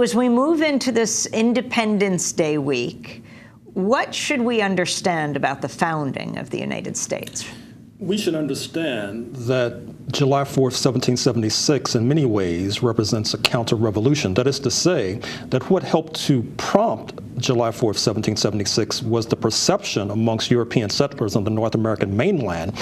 So as we move into this Independence Day week, what should we understand about the founding of the United States? We should understand that July 4th, 1776, in many ways represents a counter-revolution. That is to say that what helped to prompt July 4th, 1776 was the perception amongst European settlers on the North American mainland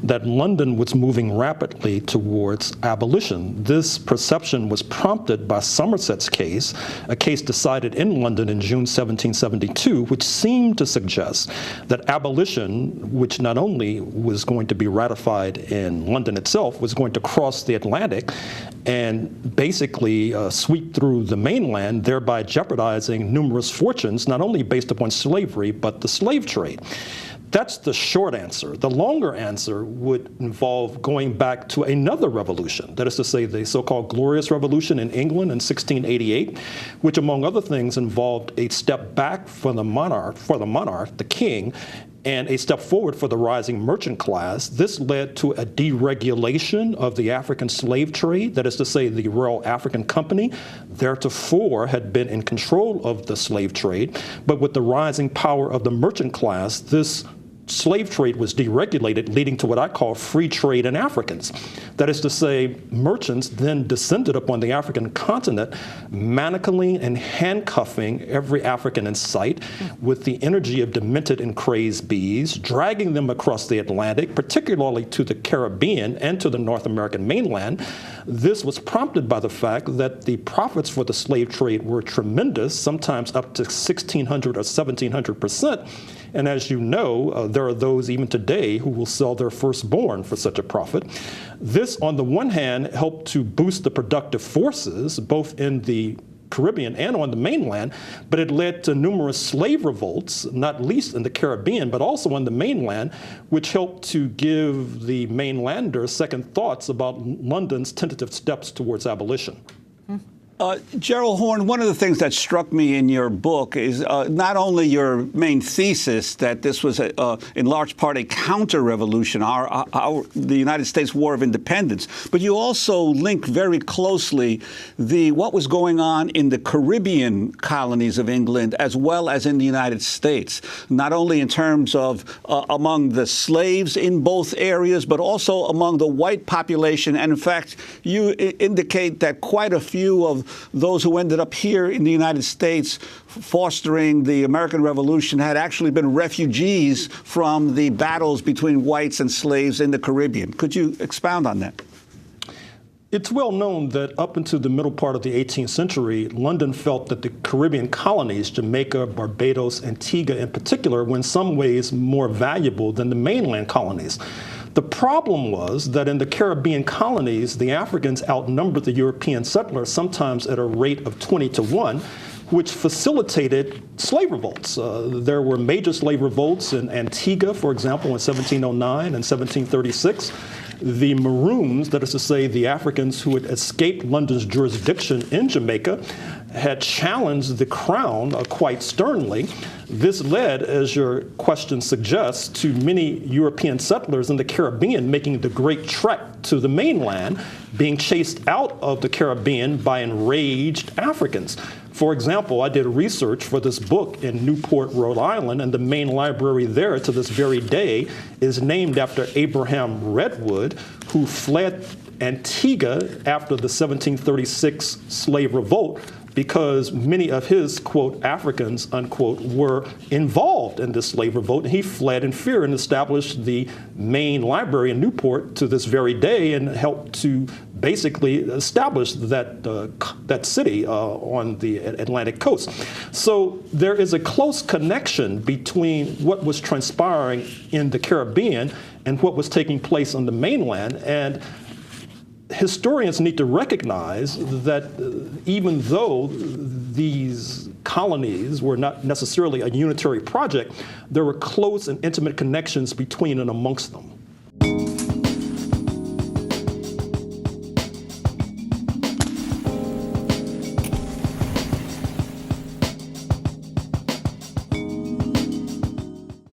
that London was moving rapidly towards abolition. This perception was prompted by Somerset's case, a case decided in London in June 1772, which seemed to suggest that abolition, which not only was going to be ratified in London itself, was going to cross the Atlantic and basically sweep through the mainland, thereby jeopardizing numerous fortunes, not only based upon slavery, but the slave trade. That's the short answer. The longer answer would involve going back to another revolution, that is to say the so-called Glorious Revolution in England in 1688, which among other things involved a step back for the monarch, the king, and a step forward for the rising merchant class. This led to a deregulation of the African slave trade, that is to say the Royal African Company theretofore had been in control of the slave trade, but with the rising power of the merchant class, this slave trade was deregulated, leading to what I call free trade in Africans. That is to say, merchants then descended upon the African continent, manacling and handcuffing every African in sight with the energy of demented and crazed bees, dragging them across the Atlantic, particularly to the Caribbean and to the North American mainland. This was prompted by the fact that the profits for the slave trade were tremendous, sometimes up to 1,600 or 1,700%. And as you know, there are those even today who will sell their firstborn for such a profit. This, on the one hand, helped to boost the productive forces, both in the Caribbean and on the mainland, but it led to numerous slave revolts, not least in the Caribbean, but also on the mainland, which helped to give the mainlanders second thoughts about London's tentative steps towards abolition. Gerald Horne, one of the things that struck me in your book is not only your main thesis that this was in large part a counter-revolution, the United States War of Independence, but you also link very closely what was going on in the Caribbean colonies of England as well as in the United States, not only in terms of among the slaves in both areas, but also among the white population. And in fact, you indicate that quite a few of those who ended up here in the United States fostering the American Revolution had actually been refugees from the battles between whites and slaves in the Caribbean. Could you expound on that? It's well known that up into the middle part of the 18th century, London felt that the Caribbean colonies, Jamaica, Barbados, Antigua in particular, were in some ways more valuable than the mainland colonies. The problem was that in the Caribbean colonies, the Africans outnumbered the European settlers, sometimes at a rate of 20-1, which facilitated slave revolts. There were major slave revolts in Antigua, for example, in 1709 and 1736. The Maroons, that is to say the Africans who had escaped London's jurisdiction in Jamaica, had challenged the crown quite sternly. This led, as your question suggests, to many European settlers in the Caribbean making the great trek to the mainland, being chased out of the Caribbean by enraged Africans. For example, I did research for this book in Newport, Rhode Island, and the main library there to this very day is named after Abraham Redwood, who fled Antigua after the 1736 slave revolt because many of his, quote, Africans, unquote, were involved in this slave revolt. And he fled in fear and established the main library in Newport to this very day and helped to basically establish that city on the Atlantic coast. So there is a close connection between what was transpiring in the Caribbean and what was taking place on the mainland. And historians need to recognize that even though these colonies were not necessarily a unitary project, there were close and intimate connections between and amongst them.